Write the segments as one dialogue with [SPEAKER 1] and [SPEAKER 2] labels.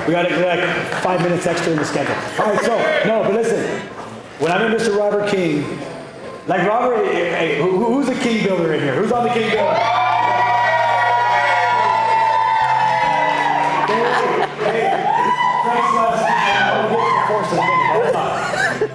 [SPEAKER 1] We got like 5 minutes extra in the schedule. All right, so, no, but listen. When I met Mr. Robert King, like Robert, hey, who's a king builder in here? Who's on the king builder?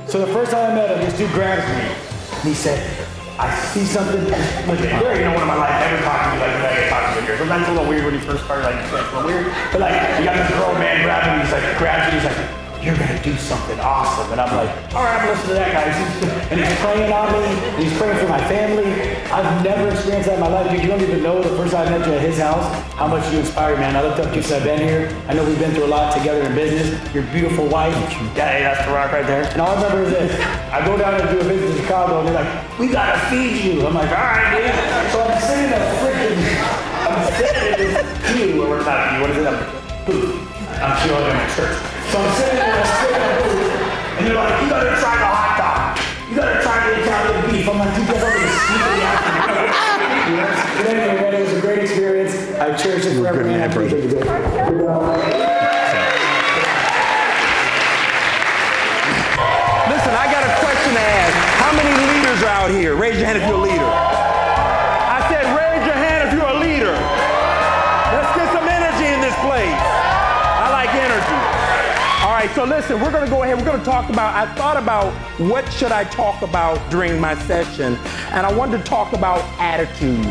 [SPEAKER 1] So the first time I met him, this dude grabs me, and he said, I see something. Look, there ain't no one in my life ever talked to me like I talked to you here. Sometimes it's a little weird when you first start, like, it's a little weird. But like, you got this grown man grabbing me, he's like, grabs me, he's like, you're gonna do something awesome. And I'm like, all right, I'm listening to that guy. And he's praying on me, and he's praying for my family. I've never experienced that in my life. Dude, you don't even know the first time I met you at his house, how much you inspire me, man. I looked up to you since I've been here. I know we've been through a lot together in business. Your beautiful wife. Yeah, hey, that's the rock right there. And all I remember is this. I go down and do a business in Chicago, and they're like, we gotta feed you. I'm like, all right, dude. So I'm sitting in this pew, or not pew, what is it? Booth. I'm chilling in my church. So I'm sitting in a booth, and they're like, you gotta try the hot dog. You gotta try the Italian beef. I'm like, you guys are gonna sneak me out. But anyway, man, it was a great experience. I cherish it forever, man. I appreciate it.
[SPEAKER 2] Listen, I got a question to ask. How many leaders are out here? Raise your hand if you're a leader. I said, raise your hand if you're a leader. Let's get some energy in this place. I like energy. All right, so listen, we're gonna go ahead, we're gonna talk about, I thought about what should I talk about during my session, and I wanted to talk about attitude,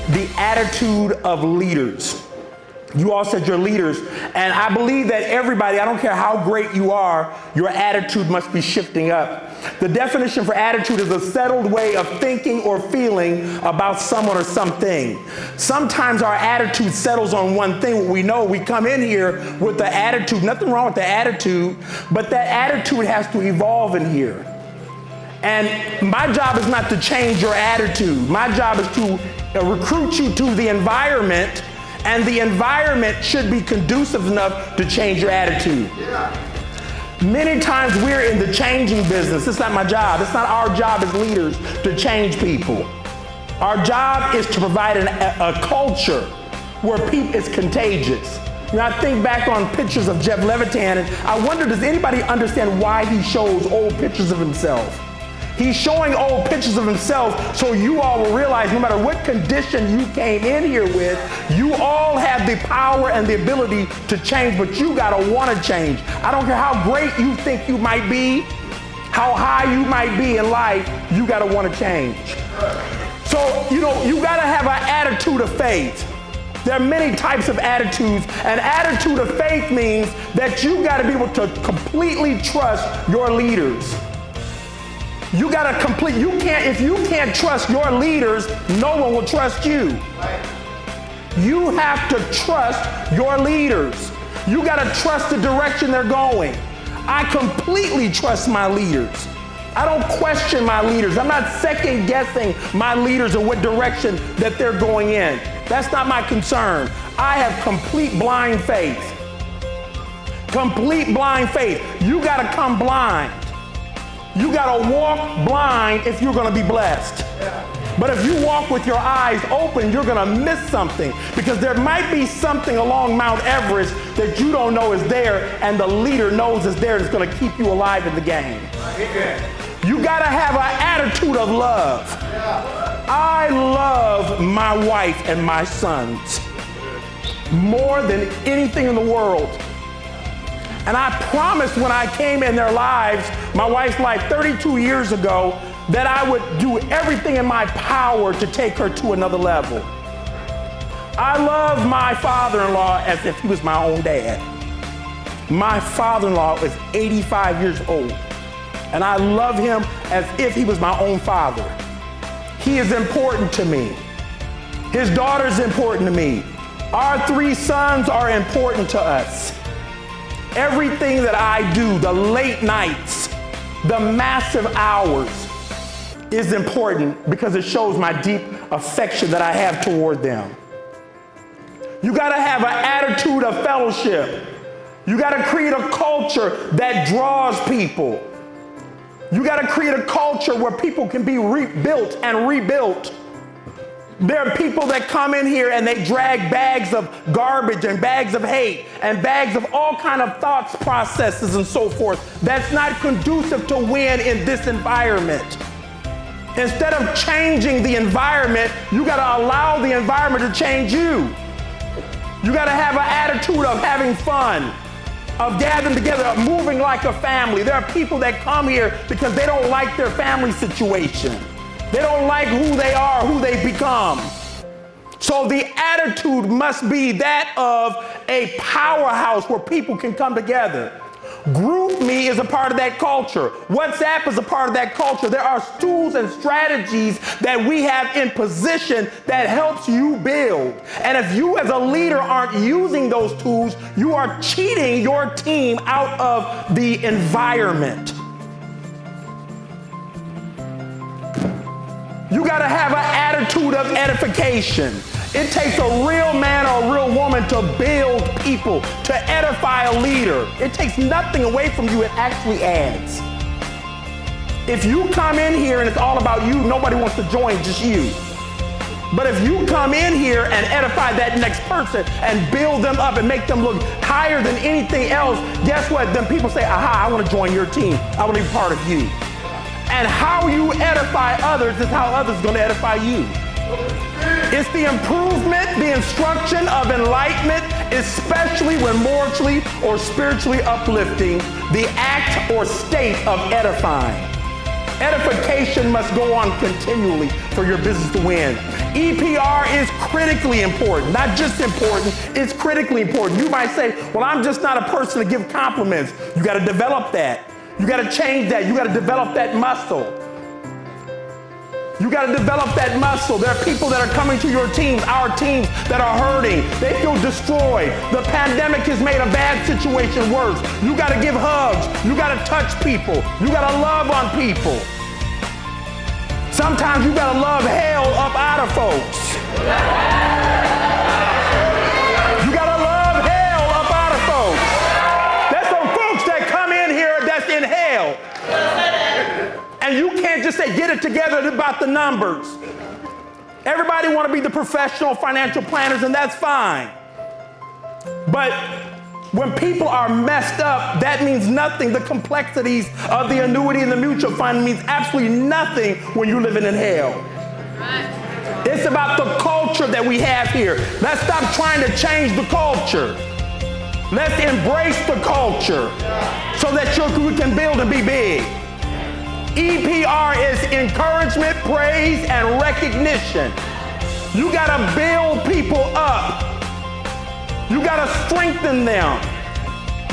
[SPEAKER 2] the attitude of leaders. You all said you're leaders, and I believe that everybody, I don't care how great you are, your attitude must be shifting up. The definition for attitude is a settled way of thinking or feeling about someone or something. Sometimes our attitude settles on one thing. We know we come in here with the attitude, nothing wrong with the attitude, but that attitude has to evolve in here. And my job is not to change your attitude. My job is to recruit you to the environment, and the environment should be conducive enough to change your attitude. Yeah. Many times we're in the changing business. It's not my job. It's not our job as leaders to change people. Our job is to provide a culture where it's contagious. You know, I think back on pictures of Jeff Levitan, and I wonder, does anybody understand why he shows old pictures of himself? He's showing old pictures of himself so you all will realize no matter what condition you came in here with, you all have the power and the ability to change, but you gotta wanna change. I don't care how great you think you might be, how high you might be in life, you gotta wanna change. So, you know, you gotta have an attitude of faith. There are many types of attitudes. An attitude of faith means that you gotta be able to completely trust your leaders. You gotta if you can't trust your leaders, no one will trust you. You have to trust your leaders. You gotta trust the direction they're going. I completely trust my leaders. I don't question my leaders. I'm not second guessing my leaders and what direction that they're going in. That's not my concern. I have complete blind faith. Complete blind faith. You gotta come blind. You gotta walk blind if you're gonna be blessed. But if you walk with your eyes open, you're gonna miss something, because there might be something along Mount Everest that you don't know is there, and the leader knows is there, and it's gonna keep you alive in the game. You gotta have an attitude of love. I love my wife and my sons more than anything in the world. And I promised when I came in their lives, my wife's life 32 years ago, that I would do everything in my power to take her to another level. I love my father-in-law as if he was my own dad. My father-in-law is 85 years old, and I love him as if he was my own father. He is important to me. His daughter is important to me. Our 3 sons are important to us. Everything that I do, the late nights, the massive hours, is important because it shows my deep affection that I have toward them. You gotta have an attitude of fellowship. You gotta create a culture that draws people. You gotta create a culture where people can be rebuilt and rebuilt. There are people that come in here and they drag bags of garbage and bags of hate and bags of all kind of thoughts, processes, and so forth. That's not conducive to win in this environment. Instead of changing the environment, you gotta allow the environment to change you. You gotta have an attitude of having fun, of gathering together, of moving like a family. There are people that come here because they don't like their family situation. They don't like who they are, who they become. So the attitude must be that of a powerhouse where people can come together. GroupMe is a part of that culture. WhatsApp is a part of that culture. There are tools and strategies that we have in position that helps you build. And if you as a leader aren't using those tools, you are cheating your team out of the environment. You gotta have an attitude of edification. It takes a real man or a real woman to build people, to edify a leader. It takes nothing away from you, it actually adds. If you come in here and it's all about you, nobody wants to join, just you. But if you come in here and edify that next person and build them up and make them look higher than anything else, guess what? Then people say, aha, I want to join your team. I want to be part of you. And how you edify others is how others are going to edify you. It's the improvement, the instruction of enlightenment, especially when morally or spiritually uplifting, the act or state of edifying. Edification must go on continually for your business to win. EPR is critically important, not just important, it's critically important. You might say, well, I'm just not a person to give compliments. You got to develop that. You got to change that. You got to develop that muscle. You got to develop that muscle. There are people that are coming to your teams, our teams, that are hurting. They feel destroyed. The pandemic has made a bad situation worse. You got to give hugs. You got to touch people. You got to love on people. Sometimes you got to love hell up out of folks. You got to love hell up out of folks. There's some folks that come in here that's in hell. And you can't just say, get it together about the numbers. Everybody want to be the professional financial planners, and that's fine. But when people are messed up, that means nothing. The complexities of the annuity and the mutual fund means absolutely nothing when you're living in hell. It's about the culture that we have here. Let's stop trying to change the culture. Let's embrace the culture so that we can build and be big. EPR is encouragement, praise, and recognition. You gotta build people up. You gotta strengthen them.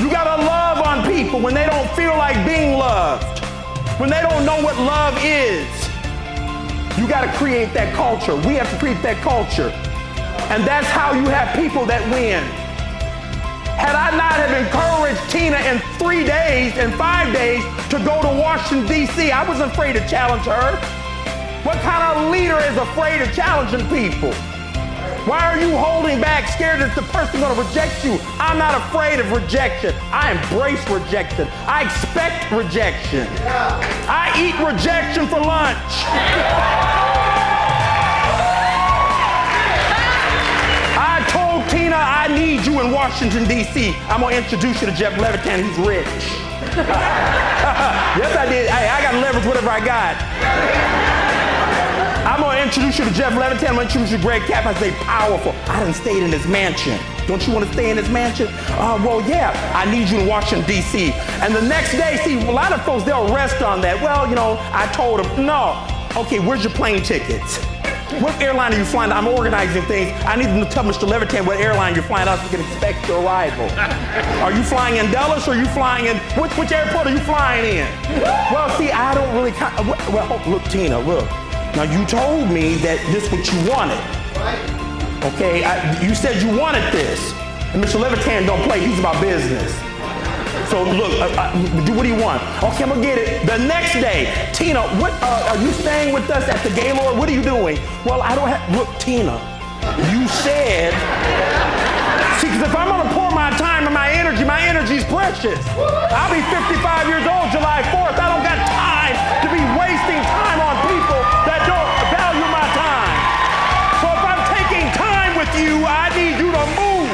[SPEAKER 2] You gotta love on people when they don't feel like being loved, when they don't know what love is. You gotta create that culture. We have to create that culture. And that's how you have people that win. Had I not have encouraged Tina in 3 days and 5 days to go to Washington, D.C., I wasn't afraid to challenge her. What kind of leader is afraid of challenging people? Why are you holding back, scared that the person's going to reject you? I'm not afraid of rejection. I embrace rejection. I expect rejection. I eat rejection for lunch. I told Tina, I need you in Washington, D.C. I'm going to introduce you to Jeff Levitan. He's rich. Yes, I did. Hey, I got to leverage whatever I got. I'm going to introduce you to Jeff Levitan. I'm going to introduce you to Greg Kaplan. I say, powerful. I done stayed in his mansion. Don't you want to stay in his mansion? Well, yeah. I need you in Washington, D.C. And the next day, see, a lot of folks, they'll rest on that. Well, you know, I told them, no. Okay, where's your plane tickets? What airline are you flying? I'm organizing things. I need them to tell Mr. Levitan what airline you're flying out so we can expect your arrival. Are you flying in Dulles or are you flying in, which airport are you flying in? Well, see, I don't really, well, look, Tina, look. Now, you told me that this is what you wanted. Okay, you said you wanted this. And Mr. Levitan don't play, he's about business. So look, what do you want? Okay, I'm gonna get it. The next day, Tina, what are you staying with us at the Gaylord? What are you doing? Well, I don't have, look, Tina, you said, see, because if I'm gonna pour my time and my energy's precious. I'll be 55 years old July 4th. I don't got time to be wasting time on people that don't value my time. So you, I need you to move.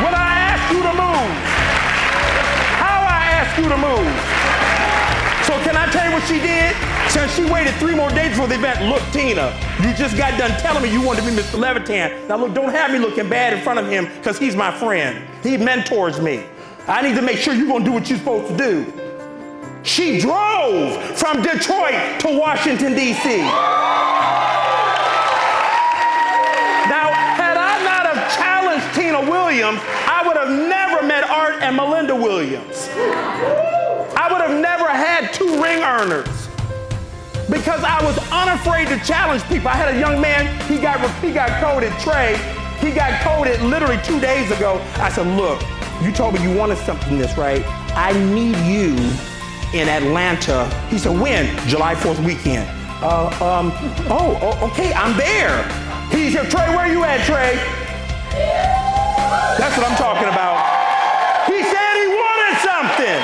[SPEAKER 2] When I ask you to move, how I ask you to move. So can I tell you what she did? Since she waited 3 more days for the event, look, Tina, you just got done telling me you wanted to be Mr. Levitan. Now look, don't have me looking bad in front of him because he's my friend. He mentors me. I need to make sure you're gonna do what you're supposed to do. She drove from Detroit to Washington, D.C. Now, had I not have challenged Tina Williams, I would have never met Art and Melinda Williams. I would have never had 2 ring earners because I was unafraid to challenge people. I had a young man, he got coded, Trey. He got coded literally 2 days ago. I said, look, you told me you wanted something this, right? I need you in Atlanta. He said, when? July 4th weekend. Okay, I'm there. He said, Trey, where you at, Trey? That's what I'm talking about. He said he wanted something.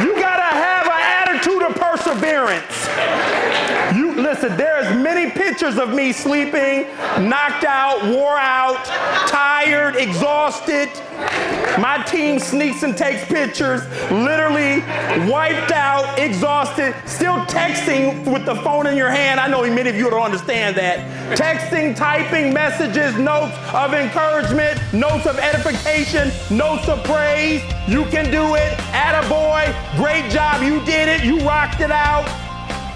[SPEAKER 2] You gotta have an attitude of perseverance. You listen, there's many pictures of me sleeping, knocked out, wore out, tired, exhausted. My team sneaks and takes pictures, literally wiped out, exhausted, still texting with the phone in your hand. I know many of you don't understand that. Texting, typing messages, notes of encouragement, notes of edification, notes of praise. You can do it. Attaboy. Great job. You did it. You rocked it out.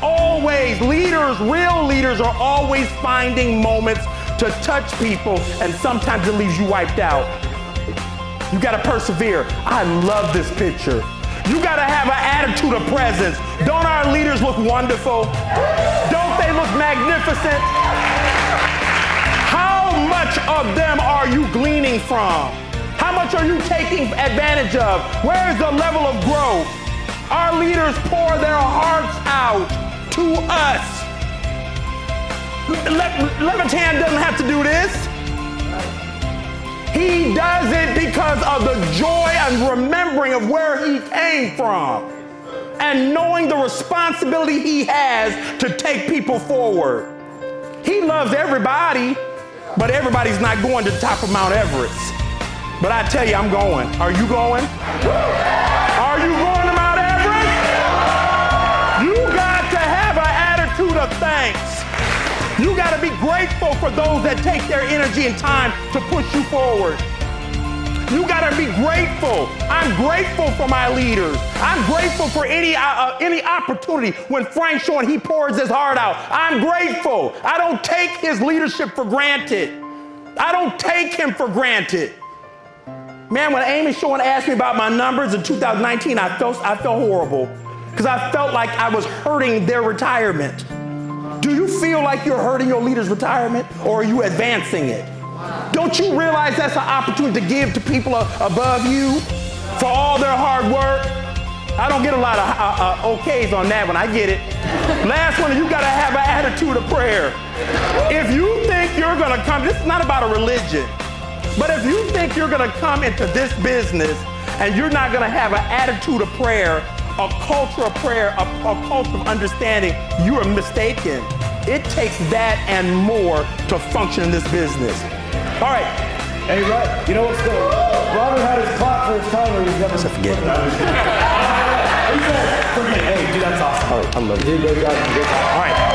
[SPEAKER 2] Always, leaders, real leaders are always finding moments to touch people, and sometimes it leaves you wiped out. You gotta persevere. I love this picture. You gotta have an attitude of presence. Don't our leaders look wonderful? Don't they look magnificent? How much of them are you gleaning from? How much are you taking advantage of? Where is the level of growth? Our leaders pour their hearts out to us. Levitan doesn't have to do this. He does it because of the joy and remembering of where he came from and knowing the responsibility he has to take people forward. He loves everybody, but everybody's not going to the top of Mount Everest. But I tell you, I'm going. Are you going? Are you going to Mount Everest? You got to have an attitude of thanks. You got to be grateful for those that take their energy and time to push you forward. You got to be grateful. I'm grateful for my leaders. I'm grateful for any opportunity. When Frank's showing, he pours his heart out. I'm grateful. I don't take his leadership for granted. I don't take him for granted. Man, when Amy Shawn asked me about my numbers in 2019, I felt horrible because I felt like I was hurting their retirement. Do you feel like you're hurting your leader's retirement, or are you advancing it? Don't you realize that's an opportunity to give to people above you for all their hard work? I don't get a lot of okays on that one. I get it. Last one, you got to have an attitude of prayer. If you think you're going to come, this is not about a religion, but if you think you're going to come into this business and you're not going to have an attitude of prayer, a culture of prayer, a culture of understanding, you are mistaken. It takes that and more to function in this business. All right.
[SPEAKER 1] Hey, right. You know what's good? Robert had his clock for his timer. He's never said forget. He said, forget. Hey, dude, that's awesome.
[SPEAKER 2] All right, I love you.
[SPEAKER 1] All right.